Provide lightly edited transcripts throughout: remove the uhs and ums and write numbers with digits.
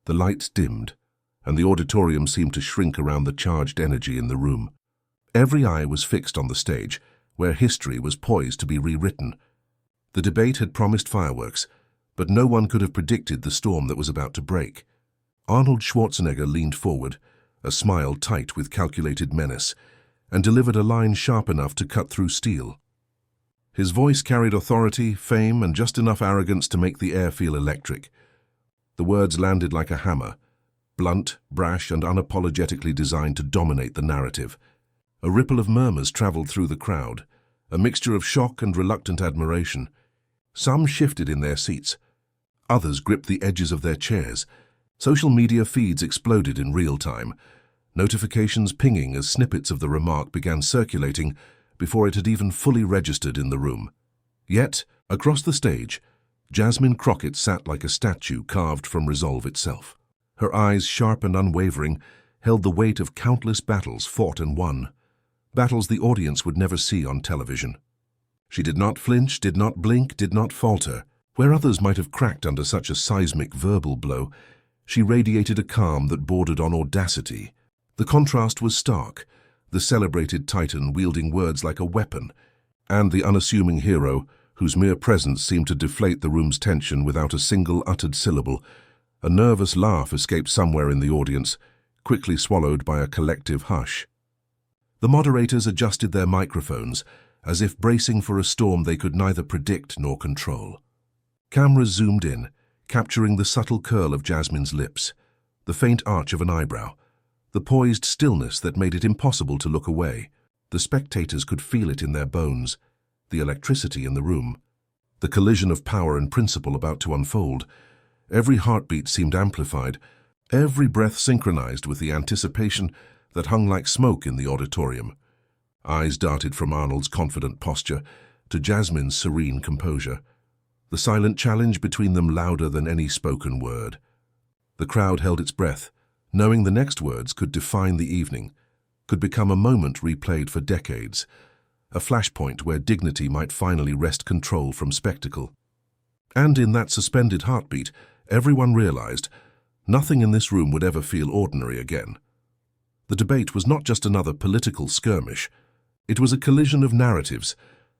The lights dimmed, and the auditorium seemed to shrink around the charged energy in the room. Every eye was fixed on the stage, where history was poised to be rewritten. The debate had promised fireworks, but no one could have predicted the storm that was about to break. Arnold Schwarzenegger leaned forward, a smile tight with calculated menace, and delivered a line sharp enough to cut through steel. His voice carried authority, fame, and just enough arrogance to make the air feel electric. The words landed like a hammer, blunt, brash, and unapologetically designed to dominate the narrative. A ripple of murmurs traveled through the crowd, a mixture of shock and reluctant admiration. Some shifted in their seats. Others gripped the edges of their chairs. Social media feeds exploded in real time, notifications pinging as snippets of the remark began circulating before it had even fully registered in the room. Yet, across the stage, Jasmine Crockett sat like a statue carved from resolve itself. Her eyes, sharp and unwavering, held the weight of countless battles fought and won, battles the audience would never see on television. She did not flinch, did not blink, did not falter. Where others might have cracked under such a seismic verbal blow, she radiated a calm that bordered on audacity. The contrast was stark, the celebrated titan wielding words like a weapon, and the unassuming hero whose mere presence seemed to deflate the room's tension without a single uttered syllable. A nervous laugh escaped somewhere in the audience, quickly swallowed by a collective hush. The moderators adjusted their microphones, as if bracing for a storm they could neither predict nor control. Cameras zoomed in, capturing the subtle curl of Jasmine's lips, the faint arch of an eyebrow, the poised stillness that made it impossible to look away. The spectators could feel it in their bones, the electricity in the room, the collision of power and principle about to unfold. Every heartbeat seemed amplified, every breath synchronized with the anticipation that hung like smoke in the auditorium. Eyes darted from Arnold's confident posture to Jasmine's serene composure, the silent challenge between them louder than any spoken word. The crowd held its breath, knowing the next words could define the evening, could become a moment replayed for decades, a flashpoint where dignity might finally wrest control from spectacle. And in that suspended heartbeat, everyone realized nothing in this room would ever feel ordinary again. The debate was not just another political skirmish. It was a collision of narratives,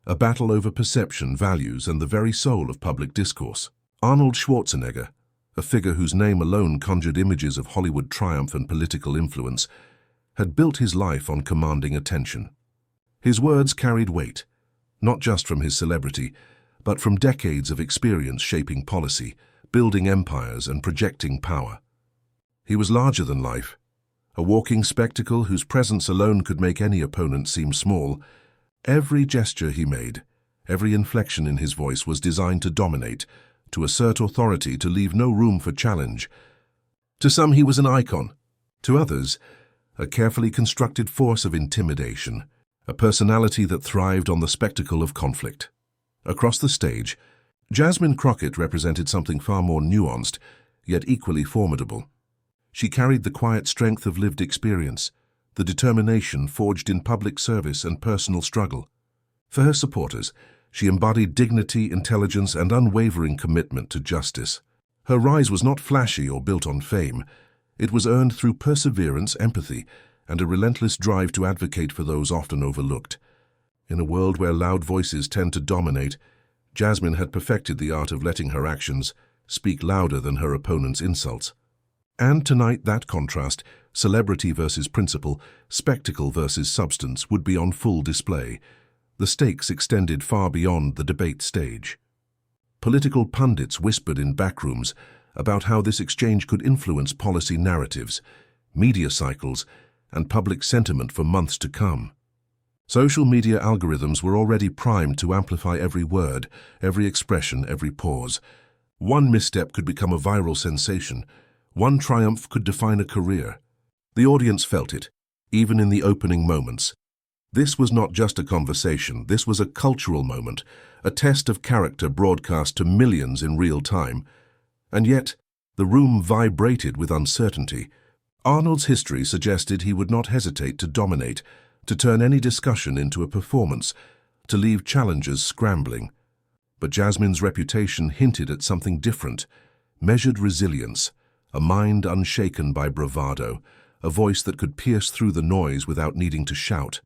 a battle over perception, values, and the very soul of public discourse. Arnold Schwarzenegger, a figure whose name alone conjured images of Hollywood triumph and political influence, had built his life on commanding attention. His words carried weight, not just from his celebrity, but from decades of experience shaping policy, building empires, and projecting power. He was larger than life, a walking spectacle whose presence alone could make any opponent seem small. Every gesture he made, every inflection in his voice was designed to dominate, to assert authority, to leave no room for challenge. To some he was an icon, to others a carefully constructed force of intimidation, a personality that thrived on the spectacle of conflict. Across the stage, Jasmine Crockett represented something far more nuanced, yet equally formidable. She carried the quiet strength of lived experience, the determination forged in public service and personal struggle. For her supporters, she embodied dignity, intelligence, and unwavering commitment to justice. Her rise was not flashy or built on fame. It was earned through perseverance, empathy, and a relentless drive to advocate for those often overlooked. In a world where loud voices tend to dominate, Jasmine had perfected the art of letting her actions speak louder than her opponent's insults. And tonight that contrast, celebrity versus principle, spectacle versus substance, would be on full display. The stakes extended far beyond the debate stage. Political pundits whispered in backrooms about how this exchange could influence policy narratives, media cycles, and public sentiment for months to come. Social media algorithms were already primed to amplify every word, every expression, every pause. One misstep could become a viral sensation. One triumph could define a career. The audience felt it, even in the opening moments. This was not just a conversation, this was a cultural moment, a test of character broadcast to millions in real time. And yet, the room vibrated with uncertainty. Arnold's history suggested he would not hesitate to dominate, to turn any discussion into a performance, to leave challengers scrambling. But Jasmine's reputation hinted at something different, measured resilience, a mind unshaken by bravado, a voice that could pierce through the noise without needing to shout.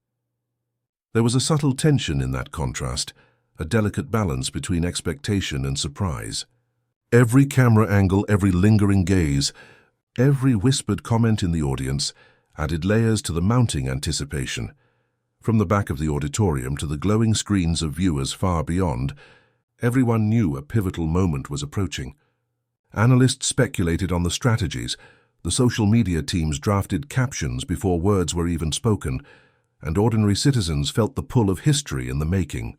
There was a subtle tension in that contrast, a delicate balance between expectation and surprise. Every camera angle, every lingering gaze, every whispered comment in the audience added layers to the mounting anticipation. From the back of the auditorium to the glowing screens of viewers far beyond, everyone knew a pivotal moment was approaching. Analysts speculated on the strategies, the social media teams drafted captions before words were even spoken, and ordinary citizens felt the pull of history in the making.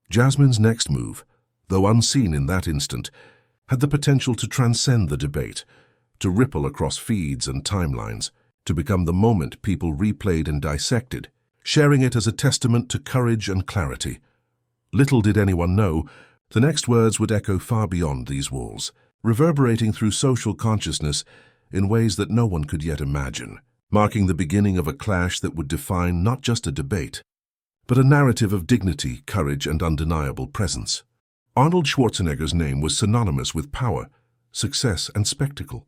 Jasmine's next move, though unseen in that instant, had the potential to transcend the debate, to ripple across feeds and timelines, to become the moment people replayed and dissected, sharing it as a testament to courage and clarity. Little did anyone know, the next words would echo far beyond these walls, reverberating through social consciousness in ways that no one could yet imagine, marking the beginning of a clash that would define not just a debate, but a narrative of dignity, courage, and undeniable presence. Arnold Schwarzenegger's name was synonymous with power, success, and spectacle.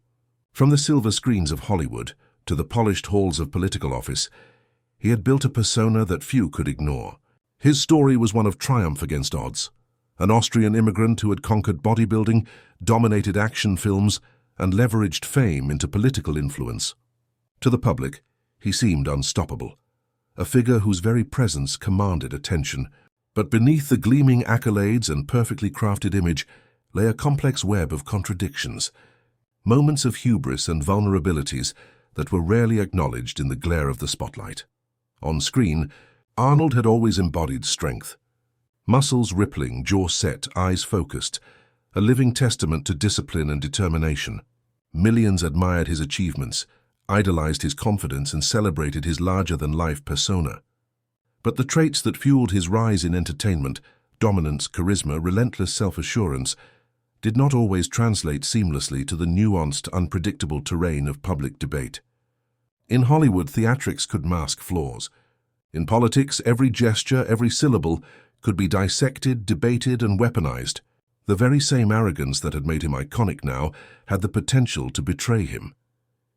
From the silver screens of Hollywood to the polished halls of political office, he had built a persona that few could ignore. His story was one of triumph against odds. An Austrian immigrant who had conquered bodybuilding, dominated action films, and leveraged fame into political influence. To the public, he seemed unstoppable, a figure whose very presence commanded attention. But beneath the gleaming accolades and perfectly crafted image lay a complex web of contradictions, moments of hubris and vulnerabilities that were rarely acknowledged in the glare of the spotlight. On screen, Arnold had always embodied strength. Muscles rippling, jaw set, eyes focused, a living testament to discipline and determination. Millions admired his achievements, idolized his confidence, and celebrated his larger-than-life persona. But the traits that fueled his rise in entertainment, dominance, charisma, relentless self-assurance, did not always translate seamlessly to the nuanced, unpredictable terrain of public debate. In Hollywood, theatrics could mask flaws. In politics, every gesture, every syllable could be dissected, debated, and weaponized. The very same arrogance that had made him iconic now had the potential to betray him.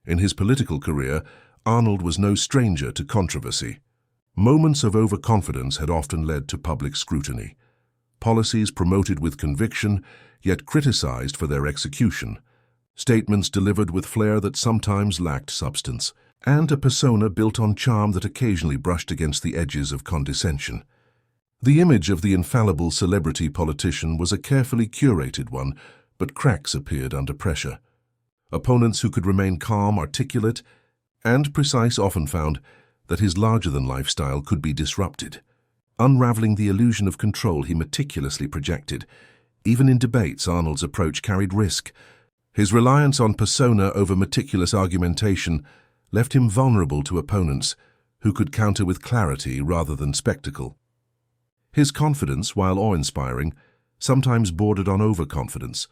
In his political career, Arnold was no stranger to controversy. Moments of overconfidence had often led to public scrutiny. Policies promoted with conviction, yet criticized for their execution. Statements delivered with flair that sometimes lacked substance, and a persona built on charm that occasionally brushed against the edges of condescension. The image of the infallible celebrity politician was a carefully curated one, but cracks appeared under pressure. Opponents who could remain calm, articulate, and precise often found that his larger-than-life style could be disrupted, unraveling the illusion of control he meticulously projected. Even in debates, Arnold's approach carried risk. His reliance on persona over meticulous argumentation left him vulnerable to opponents who could counter with clarity rather than spectacle. His confidence, while awe-inspiring, sometimes bordered on overconfidence,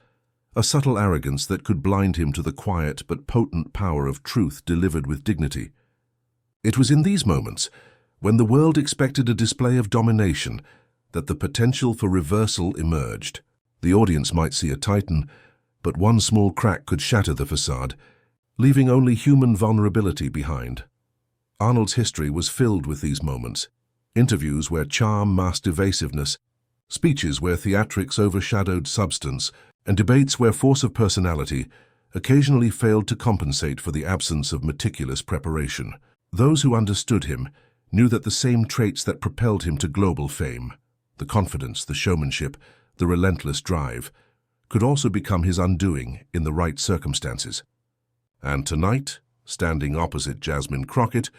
a subtle arrogance that could blind him to the quiet but potent power of truth delivered with dignity. It was in these moments, when the world expected a display of domination, that the potential for reversal emerged. The audience might see a titan, but one small crack could shatter the facade, leaving only human vulnerability behind. Arnold's history was filled with these moments. Interviews where charm masked evasiveness, speeches where theatrics overshadowed substance, and debates where force of personality occasionally failed to compensate for the absence of meticulous preparation. Those who understood him knew that the same traits that propelled him to global fame, the confidence, the showmanship, the relentless drive, could also become his undoing in the right circumstances. And tonight, standing opposite Jasmine Crockett,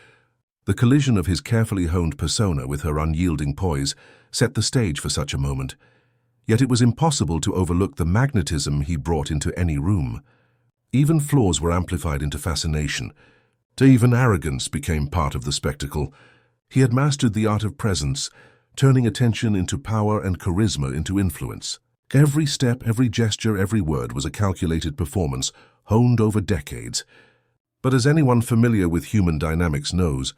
the collision of his carefully honed persona with her unyielding poise set the stage for such a moment. Yet it was impossible to overlook the magnetism he brought into any room. Even flaws were amplified into fascination. To even arrogance became part of the spectacle. He had mastered the art of presence, turning attention into power and charisma into influence. Every step, every gesture, every word was a calculated performance, honed over decades. But as anyone familiar with human dynamics knows,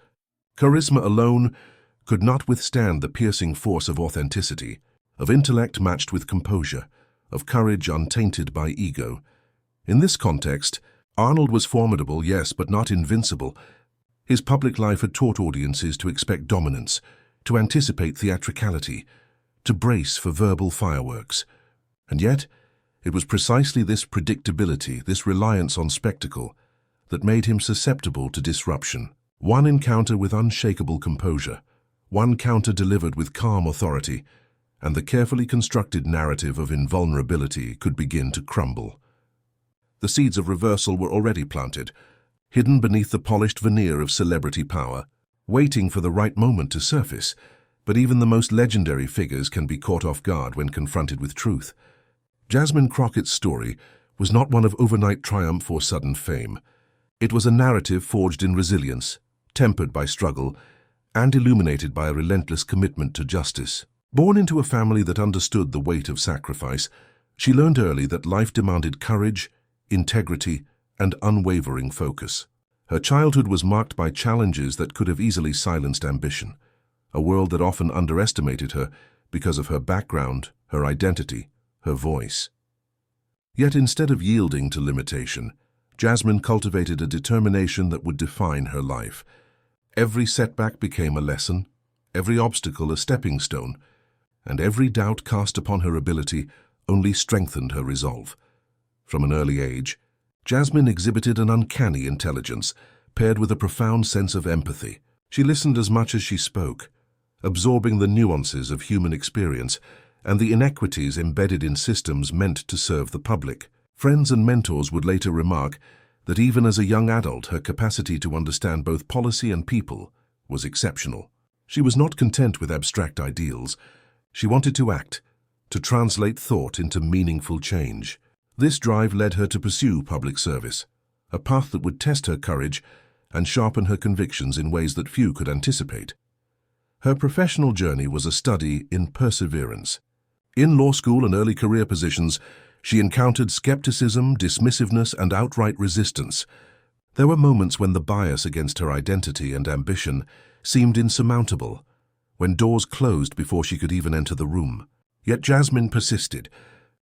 charisma alone could not withstand the piercing force of authenticity, of intellect matched with composure, of courage untainted by ego. In this context, Arnold was formidable, yes, but not invincible. His public life had taught audiences to expect dominance, to anticipate theatricality, to brace for verbal fireworks. And yet, it was precisely this predictability, this reliance on spectacle, that made him susceptible to disruption. One encounter with unshakable composure, one counter delivered with calm authority, and the carefully constructed narrative of invulnerability could begin to crumble. The seeds of reversal were already planted, hidden beneath the polished veneer of celebrity power, waiting for the right moment to surface. But even the most legendary figures can be caught off guard when confronted with truth. Jasmine Crockett's story was not one of overnight triumph or sudden fame. It was a narrative forged in resilience, tempered by struggle, and illuminated by a relentless commitment to justice. Born into a family that understood the weight of sacrifice, she learned early that life demanded courage, integrity, and unwavering focus. Her childhood was marked by challenges that could have easily silenced ambition, a world that often underestimated her because of her background, her identity, her voice. Yet instead of yielding to limitation, Jasmine cultivated a determination that would define her life. Every setback became a lesson, every obstacle a stepping stone, and every doubt cast upon her ability only strengthened her resolve. From an early age, Jasmine exhibited an uncanny intelligence, paired with a profound sense of empathy. She listened as much as she spoke, absorbing the nuances of human experience and the inequities embedded in systems meant to serve the public. Friends and mentors would later remark that even as a young adult, her capacity to understand both policy and people was exceptional. She was not content with abstract ideals. She wanted to act, to translate thought into meaningful change. This drive led her to pursue public service, a path that would test her courage and sharpen her convictions in ways that few could anticipate. Her professional journey was a study in perseverance. In law school and early career positions, she encountered skepticism, dismissiveness, and outright resistance. There were moments when the bias against her identity and ambition seemed insurmountable, when doors closed before she could even enter the room. Yet Jasmine persisted.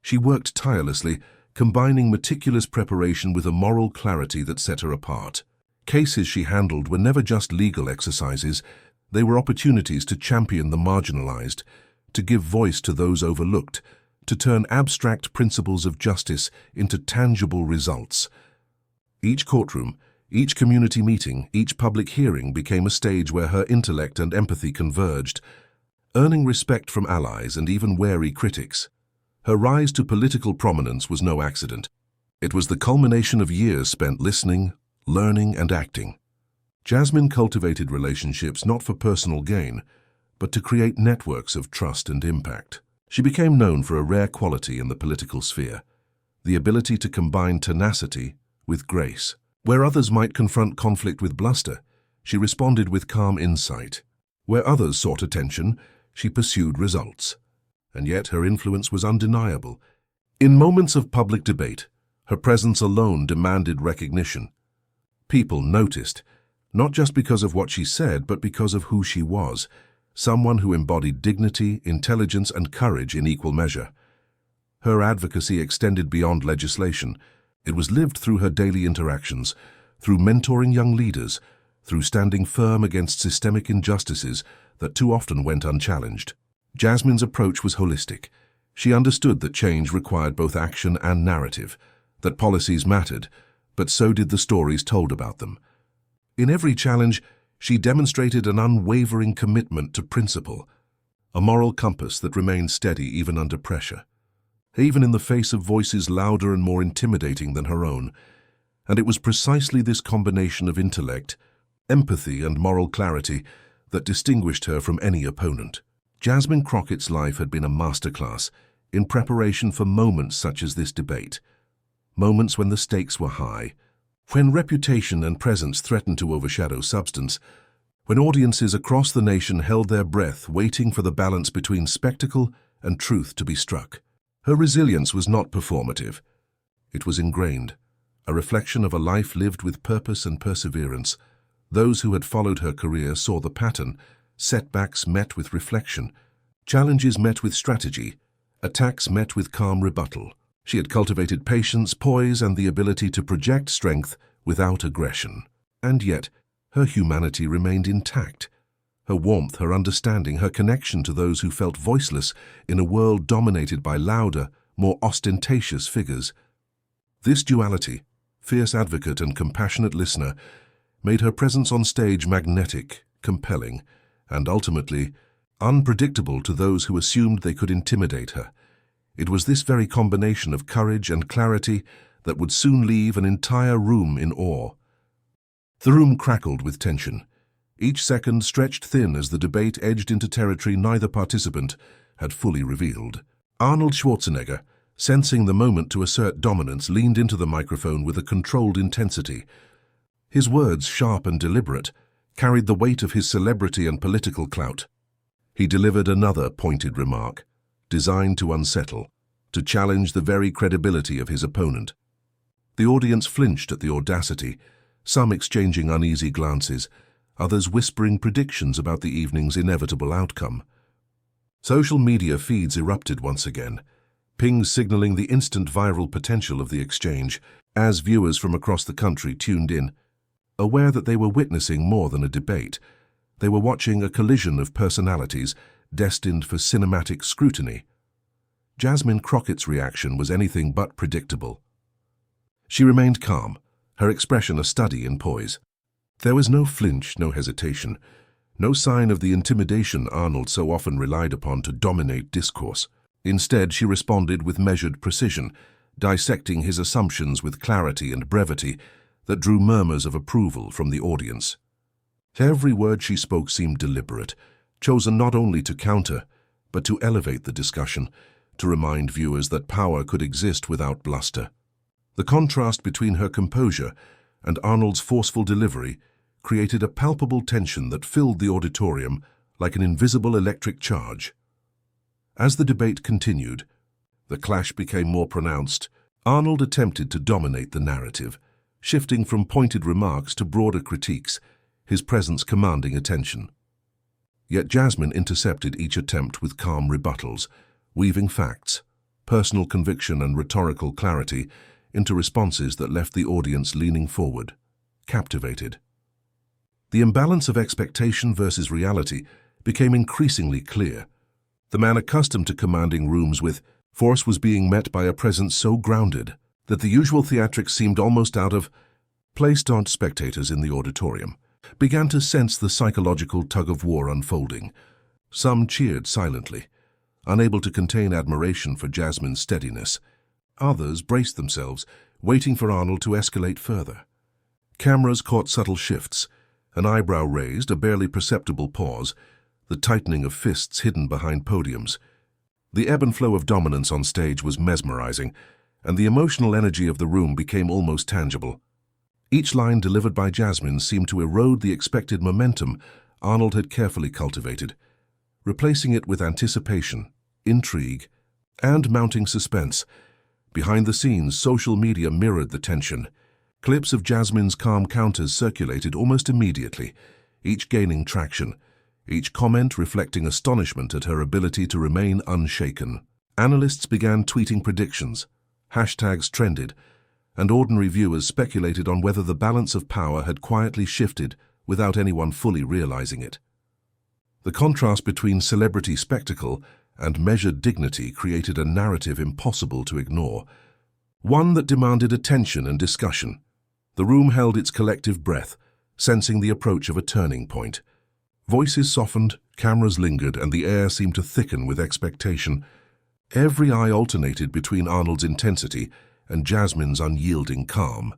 She worked tirelessly, combining meticulous preparation with a moral clarity that set her apart. Cases she handled were never just legal exercises. They were opportunities to champion the marginalized, to give voice to those overlooked, to turn abstract principles of justice into tangible results. Each courtroom, each community meeting, each public hearing became a stage where her intellect and empathy converged, earning respect from allies and even wary critics. Her rise to political prominence was no accident. It was the culmination of years spent listening, learning, and acting. Jasmine cultivated relationships not for personal gain, but to create networks of trust and impact. She became known for a rare quality in the political sphere, the ability to combine tenacity with grace. Where others might confront conflict with bluster, she responded with calm insight. Where others sought attention, she pursued results. And yet her influence was undeniable. In moments of public debate, her presence alone demanded recognition. People noticed, not just because of what she said, but because of who she was, someone who embodied dignity, intelligence, and courage in equal measure. Her advocacy extended beyond legislation. It was lived through her daily interactions, through mentoring young leaders, through standing firm against systemic injustices that too often went unchallenged. Jasmine's approach was holistic. She understood that change required both action and narrative, that policies mattered, but so did the stories told about them. In every challenge, she demonstrated an unwavering commitment to principle, a moral compass that remained steady even under pressure, even in the face of voices louder and more intimidating than her own. And it was precisely this combination of intellect, empathy, and moral clarity that distinguished her from any opponent. Jasmine Crockett's life had been a masterclass in preparation for moments such as this debate, moments when the stakes were high, when reputation and presence threatened to overshadow substance, when audiences across the nation held their breath waiting for the balance between spectacle and truth to be struck. Her resilience was not performative. It was ingrained, a reflection of a life lived with purpose and perseverance. Those who had followed her career saw the pattern: setbacks met with reflection, challenges met with strategy, attacks met with calm rebuttal. She had cultivated patience, poise, and the ability to project strength without aggression. And yet, her humanity remained intact. Her warmth, her understanding, her connection to those who felt voiceless in a world dominated by louder, more ostentatious figures. This duality, fierce advocate and compassionate listener, made her presence on stage magnetic, compelling, and ultimately unpredictable to those who assumed they could intimidate her. It was this very combination of courage and clarity that would soon leave an entire room in awe. The room crackled with tension. Each second stretched thin as the debate edged into territory neither participant had fully revealed. Arnold Schwarzenegger, sensing the moment to assert dominance, leaned into the microphone with a controlled intensity. His words, sharp and deliberate, carried the weight of his celebrity and political clout. He delivered another pointed remark, designed to unsettle, to challenge the very credibility of his opponent. The audience flinched at the audacity, some exchanging uneasy glances, others whispering predictions about the evening's inevitable outcome. Social media feeds erupted once again, pings signaling the instant viral potential of the exchange as viewers from across the country tuned in. Aware that they were witnessing more than a debate, they were watching a collision of personalities destined for cinematic scrutiny. Jasmine Crockett's reaction was anything but predictable. She remained calm, her expression a study in poise. There was no flinch, no hesitation, no sign of the intimidation Arnold so often relied upon to dominate discourse. Instead, she responded with measured precision, dissecting his assumptions with clarity and brevity that drew murmurs of approval from the audience. Every word she spoke seemed deliberate, chosen not only to counter, but to elevate the discussion, to remind viewers that power could exist without bluster. The contrast between her composure and Arnold's forceful delivery created a palpable tension that filled the auditorium like an invisible electric charge. As the debate continued, the clash became more pronounced. Arnold attempted to dominate the narrative, shifting from pointed remarks to broader critiques, his presence commanding attention. Yet Jasmine intercepted each attempt with calm rebuttals, weaving facts, personal conviction and rhetorical clarity into responses that left the audience leaning forward, captivated. The imbalance of expectation versus reality became increasingly clear. The man accustomed to commanding rooms with force was being met by a presence so grounded that the usual theatrics seemed almost out of place. Spectators in the auditorium began to sense the psychological tug-of-war unfolding. Some cheered silently, unable to contain admiration for Jasmine's steadiness. Others braced themselves, waiting for Arnold to escalate further. Cameras caught subtle shifts, an eyebrow raised, a barely perceptible pause, the tightening of fists hidden behind podiums. The ebb and flow of dominance on stage was mesmerizing, and the emotional energy of the room became almost tangible. Each line delivered by Jasmine seemed to erode the expected momentum Arnold had carefully cultivated, replacing it with anticipation, intrigue, and mounting suspense. Behind the scenes, social media mirrored the tension. Clips of Jasmine's calm counters circulated almost immediately, each gaining traction, each comment reflecting astonishment at her ability to remain unshaken. Analysts began tweeting predictions, hashtags trended, and ordinary viewers speculated on whether the balance of power had quietly shifted without anyone fully realizing it. The contrast between celebrity spectacle and measured dignity created a narrative impossible to ignore, one that demanded attention and discussion. The room held its collective breath, sensing the approach of a turning point. Voices softened, cameras lingered, and the air seemed to thicken with expectation. Every eye alternated between Arnold's intensity and Jasmine's unyielding calm,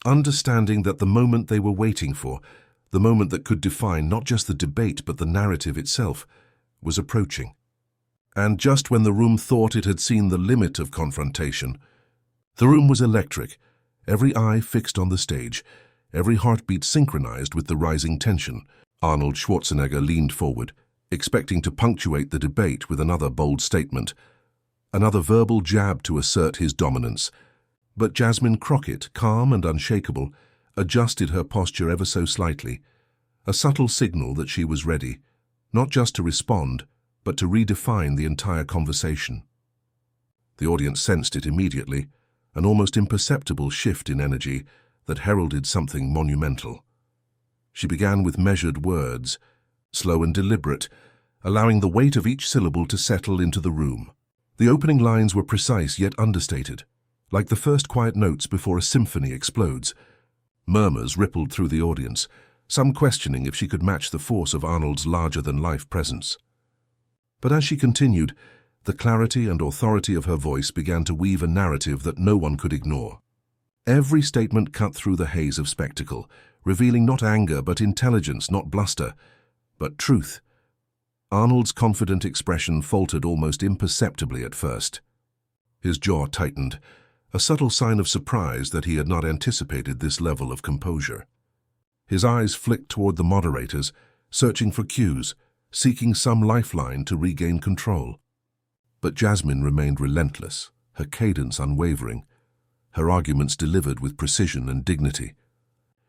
understanding that the moment they were waiting for, the moment that could define not just the debate but the narrative itself, was approaching. And just when the room thought it had seen the limit of confrontation, the room was electric, every eye fixed on the stage, every heartbeat synchronized with the rising tension. Arnold Schwarzenegger leaned forward, expecting to punctuate the debate with another bold statement, another verbal jab to assert his dominance. But Jasmine Crockett, calm and unshakable, adjusted her posture ever so slightly, a subtle signal that she was ready, not just to respond, but to redefine the entire conversation. The audience sensed it immediately, an almost imperceptible shift in energy that heralded something monumental. She began with measured words, slow and deliberate, allowing the weight of each syllable to settle into the room. The opening lines were precise yet understated, like the first quiet notes before a symphony explodes. Murmurs rippled through the audience, some questioning if she could match the force of Arnold's larger-than-life presence. But as she continued, the clarity and authority of her voice began to weave a narrative that no one could ignore. Every statement cut through the haze of spectacle, revealing not anger but intelligence, not bluster, but truth. Arnold's confident expression faltered almost imperceptibly at first. His jaw tightened, a subtle sign of surprise that he had not anticipated this level of composure. His eyes flicked toward the moderators, searching for cues, seeking some lifeline to regain control. But Jasmine remained relentless, her cadence unwavering, her arguments delivered with precision and dignity.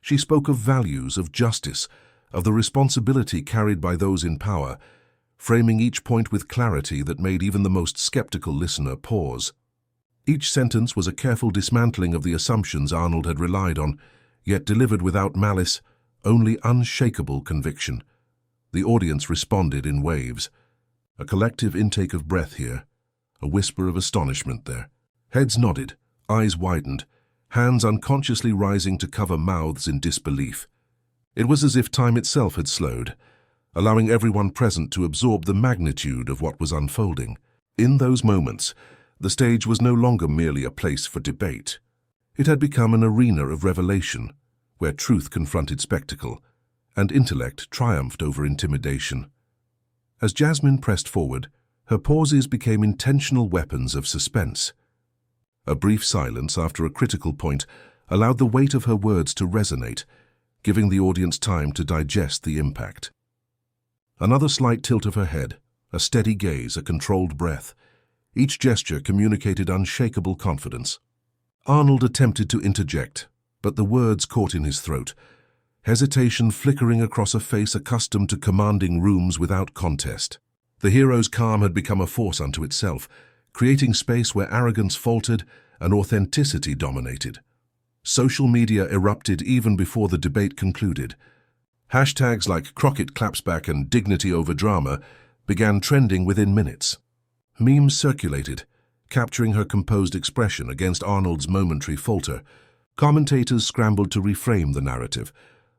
She spoke of values, of justice, of the responsibility carried by those in power, framing each point with clarity that made even the most skeptical listener pause. Each sentence was a careful dismantling of the assumptions Arnold had relied on, yet delivered without malice, only unshakable conviction. The audience responded in waves. A collective intake of breath here, a whisper of astonishment there. Heads nodded, eyes widened, hands unconsciously rising to cover mouths in disbelief. It was as if time itself had slowed, allowing everyone present to absorb the magnitude of what was unfolding. In those moments, the stage was no longer merely a place for debate. It had become an arena of revelation, where truth confronted spectacle, and intellect triumphed over intimidation. As Jasmine pressed forward, her pauses became intentional weapons of suspense. A brief silence after a critical point allowed the weight of her words to resonate, giving the audience time to digest the impact. Another slight tilt of her head, a steady gaze, a controlled breath. Each gesture communicated unshakable confidence. Arnold attempted to interject, but the words caught in his throat, hesitation flickering across a face accustomed to commanding rooms without contest. The hero's calm had become a force unto itself, creating space where arrogance faltered and authenticity dominated. Social media erupted even before the debate concluded. Hashtags like Crockett claps back and dignity over drama began trending within minutes. Memes circulated, capturing her composed expression against Arnold's momentary falter. Commentators scrambled to reframe the narrative,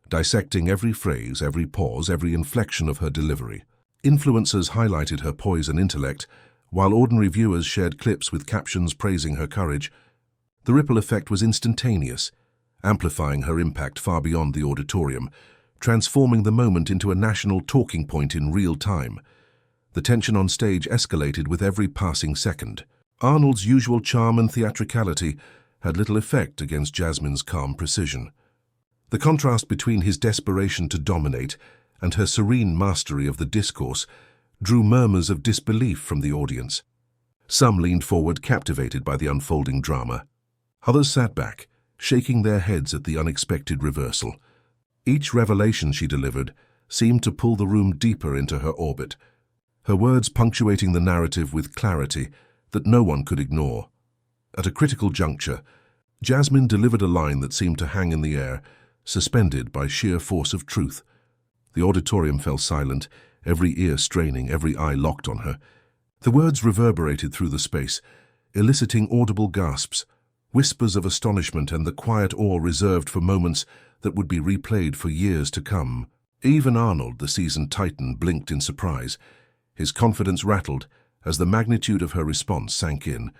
dissecting every phrase, every pause, every inflection of her delivery. Influencers highlighted her poise and intellect, while ordinary viewers shared clips with captions praising her courage. The ripple effect was instantaneous, amplifying her impact far beyond the auditorium, transforming the moment into a national talking point in real time. The tension on stage escalated with every passing second. Arnold's usual charm and theatricality had little effect against Jasmine's calm precision. The contrast between his desperation to dominate and her serene mastery of the discourse drew murmurs of disbelief from the audience. Some leaned forward, captivated by the unfolding drama. Others sat back, shaking their heads at the unexpected reversal. Each revelation she delivered seemed to pull the room deeper into her orbit, her words punctuating the narrative with clarity that no one could ignore. At a critical juncture, Jasmine delivered a line that seemed to hang in the air, suspended by sheer force of truth. The auditorium fell silent, every ear straining, every eye locked on her. The words reverberated through the space, eliciting audible gasps, whispers of astonishment and the quiet awe reserved for moments that would be replayed for years to come. Even Arnold, the seasoned titan, blinked in surprise. His confidence rattled as the magnitude of her response sank in.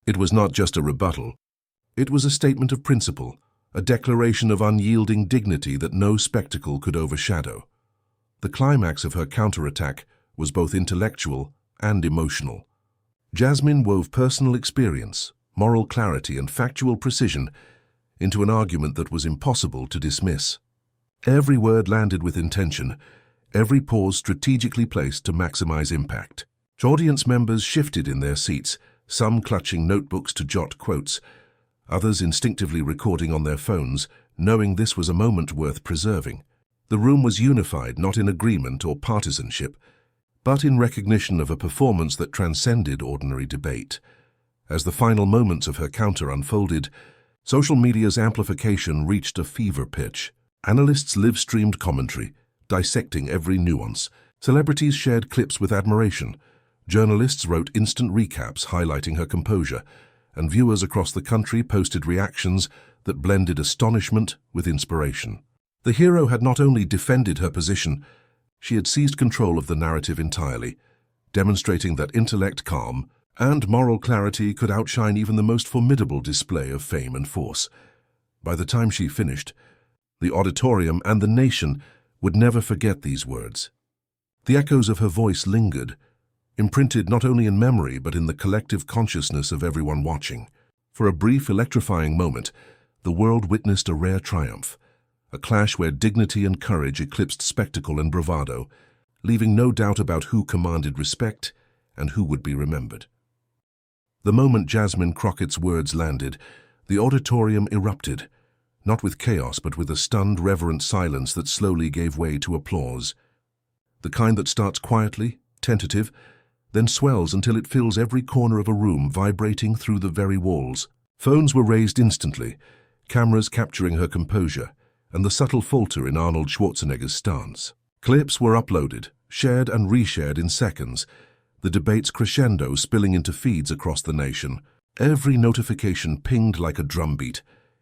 It was not just a rebuttal. It was a statement of principle, a declaration of unyielding dignity that no spectacle could overshadow. The climax of her counterattack was both intellectual and emotional. Jasmine wove personal experience, moral clarity, and factual precision into an argument that was impossible to dismiss. Every word landed with intention, every pause strategically placed to maximize impact. Audience members shifted in their seats, some clutching notebooks to jot quotes, others instinctively recording on their phones, knowing this was a moment worth preserving. The room was unified not in agreement or partisanship, but in recognition of a performance that transcended ordinary debate. As the final moments of her counter unfolded, social media's amplification reached a fever pitch. Analysts live-streamed commentary, dissecting every nuance. Celebrities shared clips with admiration. Journalists wrote instant recaps highlighting her composure, and viewers across the country posted reactions that blended astonishment with inspiration. The hero had not only defended her position, she had seized control of the narrative entirely, demonstrating that intellect, calm, and moral clarity could outshine even the most formidable display of fame and force. By the time she finished, the auditorium and the nation would never forget these words. The echoes of her voice lingered, imprinted not only in memory but in the collective consciousness of everyone watching. For a brief, electrifying moment, the world witnessed a rare triumph, a clash where dignity and courage eclipsed spectacle and bravado, leaving no doubt about who commanded respect and who would be remembered. The moment Jasmine Crockett's words landed, the auditorium erupted, not with chaos but with a stunned, reverent silence that slowly gave way to applause. The kind that starts quietly, tentative, then swells until it fills every corner of a room, vibrating through the very walls. Phones were raised instantly, cameras capturing her composure, and the subtle falter in Arnold Schwarzenegger's stance. Clips were uploaded, shared and reshared in seconds, the debate's crescendo spilling into feeds across the nation. Every notification pinged like a drumbeat,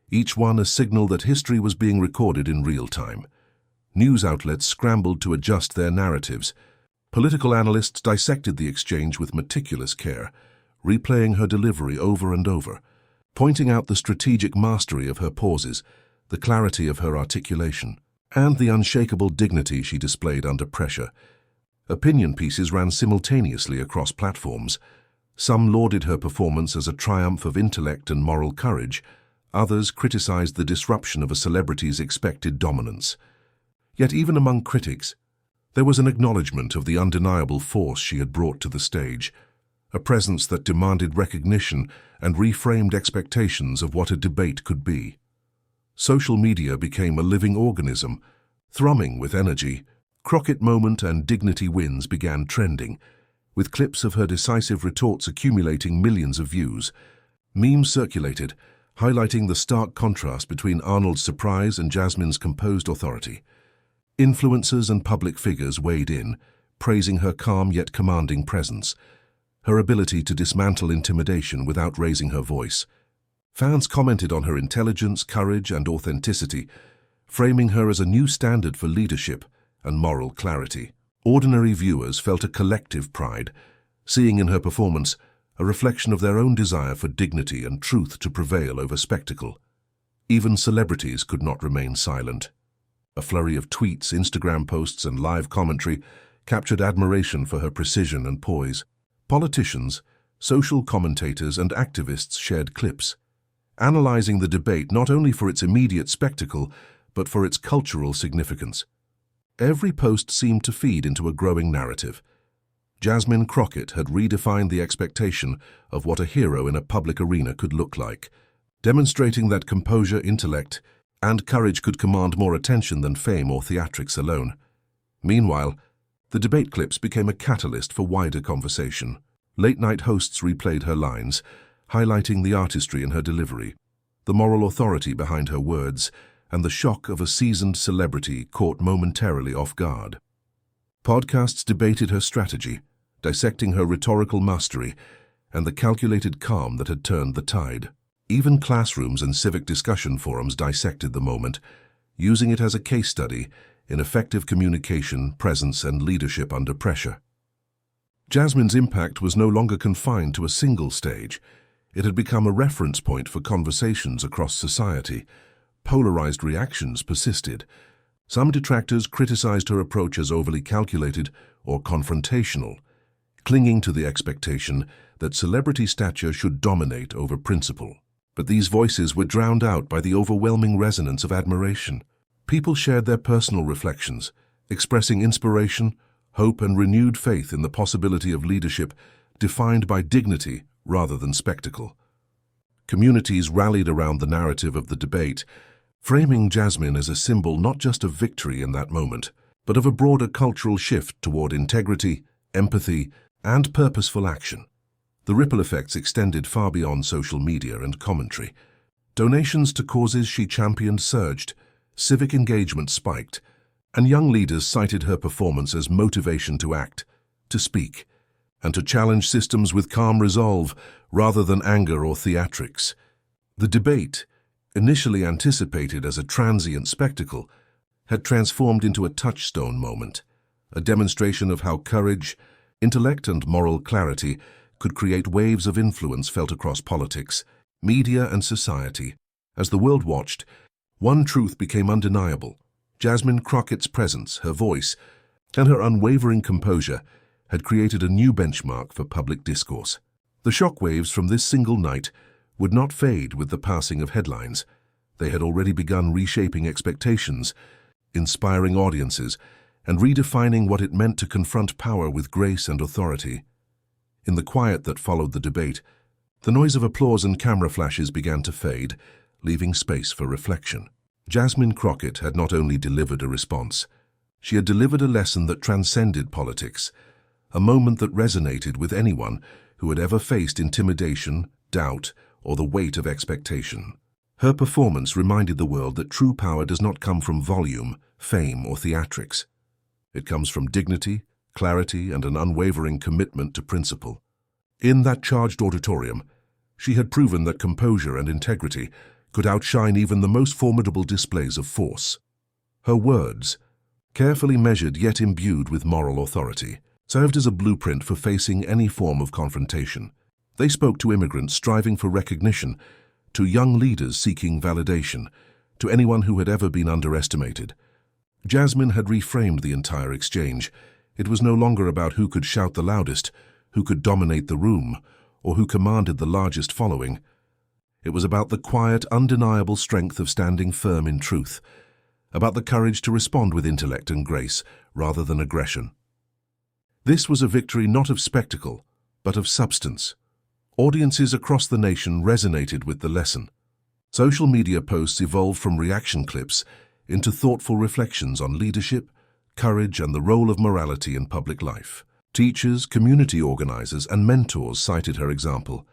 each one a signal that history was being recorded in real time. News outlets scrambled to adjust their narratives. Political analysts dissected the exchange with meticulous care, replaying her delivery over and over, pointing out the strategic mastery of her pauses, the clarity of her articulation, and the unshakable dignity she displayed under pressure. Opinion pieces ran simultaneously across platforms. Some lauded her performance as a triumph of intellect and moral courage, others criticized the disruption of a celebrity's expected dominance. Yet even among critics, there was an acknowledgement of the undeniable force she had brought to the stage, a presence that demanded recognition and reframed expectations of what a debate could be. Social media became a living organism, thrumming with energy. Crockett moment and dignity wins began trending, with clips of her decisive retorts accumulating millions of views. Memes circulated, highlighting the stark contrast between Arnold's surprise and Jasmine's composed authority. Influencers and public figures weighed in, praising her calm yet commanding presence, her ability to dismantle intimidation without raising her voice. Fans commented on her intelligence, courage, and authenticity, framing her as a new standard for leadership and moral clarity. Ordinary viewers felt a collective pride, seeing in her performance a reflection of their own desire for dignity and truth to prevail over spectacle. Even celebrities could not remain silent. A flurry of tweets, Instagram posts, and live commentary captured admiration for her precision and poise. Politicians, social commentators, and activists shared clips, analyzing the debate not only for its immediate spectacle, but for its cultural significance. Every post seemed to feed into a growing narrative. Jasmine Crockett had redefined the expectation of what a hero in a public arena could look like, demonstrating that composure, intellect, and courage could command more attention than fame or theatrics alone. Meanwhile, the debate clips became a catalyst for wider conversation. Late-night hosts replayed her lines, highlighting the artistry in her delivery, the moral authority behind her words, and the shock of a seasoned celebrity caught momentarily off guard. Podcasts debated her strategy, dissecting her rhetorical mastery and the calculated calm that had turned the tide. Even classrooms and civic discussion forums dissected the moment, using it as a case study in effective communication, presence, and leadership under pressure. Jasmine's impact was no longer confined to a single stage. It had become a reference point for conversations across society. Polarized reactions persisted. Some detractors criticized her approach as overly calculated or confrontational, clinging to the expectation that celebrity stature should dominate over principle. But these voices were drowned out by the overwhelming resonance of admiration. People shared their personal reflections, expressing inspiration, hope, and renewed faith in the possibility of leadership defined by dignity rather than spectacle. Communities rallied around the narrative of the debate, framing Jasmine as a symbol not just of victory in that moment, but of a broader cultural shift toward integrity, empathy, and purposeful action. The ripple effects extended far beyond social media and commentary. Donations to causes she championed surged, civic engagement spiked, and young leaders cited her performance as motivation to act, to speak, and to challenge systems with calm resolve rather than anger or theatrics. The debate, initially anticipated as a transient spectacle, had transformed into a touchstone moment, a demonstration of how courage, intellect, and moral clarity could create waves of influence felt across politics, media, and society. As the world watched, one truth became undeniable. Jasmine Crockett's presence, her voice, and her unwavering composure had created a new benchmark for public discourse. The shockwaves from this single night would not fade with the passing of headlines. They had already begun reshaping expectations, inspiring audiences, and redefining what it meant to confront power with grace and authority. In the quiet that followed the debate, the noise of applause and camera flashes began to fade, leaving space for reflection. Jasmine Crockett had not only delivered a response, she had delivered a lesson that transcended politics, a moment that resonated with anyone who had ever faced intimidation, doubt, or the weight of expectation. Her performance reminded the world that true power does not come from volume, fame, or theatrics. It comes from dignity, clarity, and an unwavering commitment to principle. In that charged auditorium, she had proven that composure and integrity could outshine even the most formidable displays of force. Her words, carefully measured yet imbued with moral authority, served as a blueprint for facing any form of confrontation. They spoke to immigrants striving for recognition, to young leaders seeking validation, to anyone who had ever been underestimated. Jasmine had reframed the entire exchange. It was no longer about who could shout the loudest, who could dominate the room, or who commanded the largest following. It was about the quiet, undeniable strength of standing firm in truth, about the courage to respond with intellect and grace rather than aggression. This was a victory not of spectacle, but of substance. Audiences across the nation resonated with the lesson. Social media posts evolved from reaction clips into thoughtful reflections on leadership, courage, and the role of morality in public life. Teachers, community organizers, and mentors cited her example,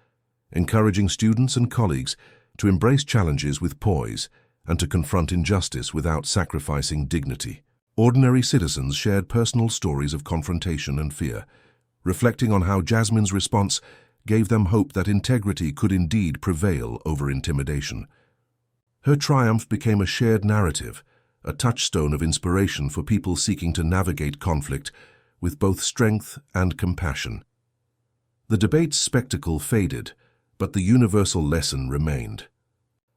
encouraging students and colleagues to embrace challenges with poise and to confront injustice without sacrificing dignity. Ordinary citizens shared personal stories of confrontation and fear, reflecting on how Jasmine's response gave them hope that integrity could indeed prevail over intimidation. Her triumph became a shared narrative, a touchstone of inspiration for people seeking to navigate conflict with both strength and compassion. The debate's spectacle faded, but the universal lesson remained.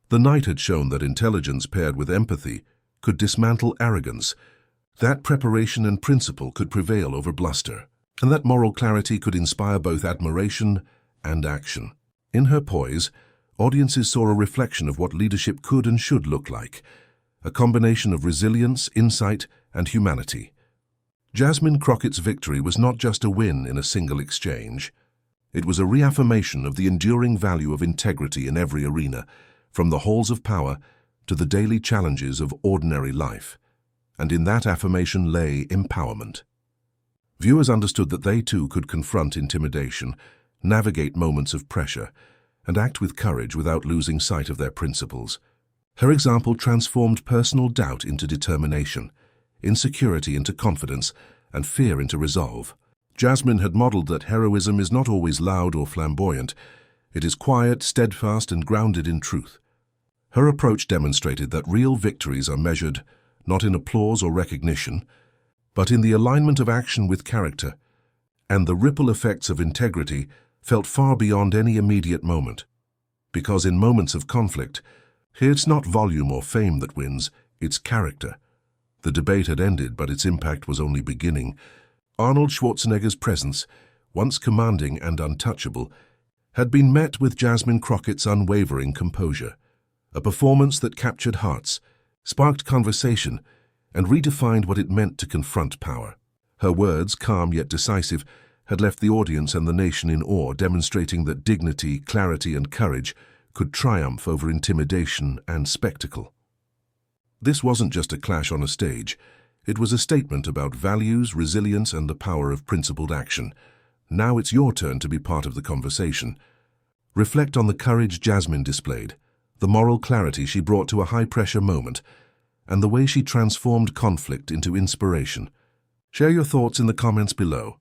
The night had shown that intelligence paired with empathy could dismantle arrogance, that preparation and principle could prevail over bluster, and that moral clarity could inspire both admiration and action. In her poise, audiences saw a reflection of what leadership could and should look like, a combination of resilience, insight, and humanity. Jasmine Crockett's victory was not just a win in a single exchange. It was a reaffirmation of the enduring value of integrity in every arena, from the halls of power to the daily challenges of ordinary life. And in that affirmation lay empowerment. Viewers understood that they too could confront intimidation, navigate moments of pressure, and act with courage without losing sight of their principles. Her example transformed personal doubt into determination, insecurity into confidence, and fear into resolve. Jasmine had modeled that heroism is not always loud or flamboyant. It is quiet, steadfast, and grounded in truth. Her approach demonstrated that real victories are measured not in applause or recognition, but in the alignment of action with character, and the ripple effects of integrity felt far beyond any immediate moment. Because in moments of conflict, it's not volume or fame that wins, it's character. The debate had ended, but its impact was only beginning. Arnold Schwarzenegger's presence, once commanding and untouchable, had been met with Jasmine Crockett's unwavering composure, a performance that captured hearts, sparked conversation, and redefined what it meant to confront power. Her words, calm yet decisive, had left the audience and the nation in awe, demonstrating that dignity, clarity, and courage could triumph over intimidation and spectacle. This wasn't just a clash on a stage. It was a statement about values, resilience, and the power of principled action. Now it's your turn to be part of the conversation. Reflect on the courage Jasmine displayed, the moral clarity she brought to a high-pressure moment, and the way she transformed conflict into inspiration. Share your thoughts in the comments below.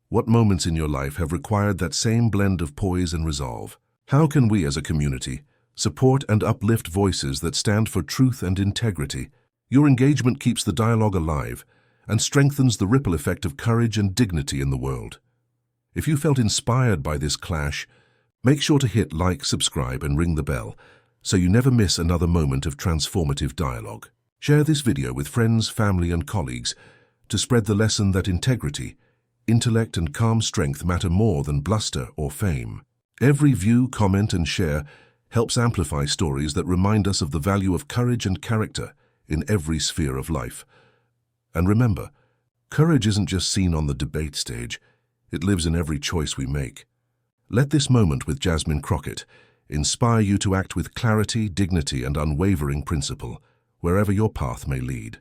What moments in your life have required that same blend of poise and resolve? How can we as a community support and uplift voices that stand for truth and integrity? Your engagement keeps the dialogue alive and strengthens the ripple effect of courage and dignity in the world. If you felt inspired by this clash, make sure to hit like, subscribe, and ring the bell so you never miss another moment of transformative dialogue. Share this video with friends, family, and colleagues to spread the lesson that integrity, intellect, and calm strength matter more than bluster or fame. Every view, comment, and share helps amplify stories that remind us of the value of courage and character in every sphere of life. And remember, courage isn't just seen on the debate stage, it lives in every choice we make. Let this moment with Jasmine Crockett inspire you to act with clarity, dignity, and unwavering principle, wherever your path may lead.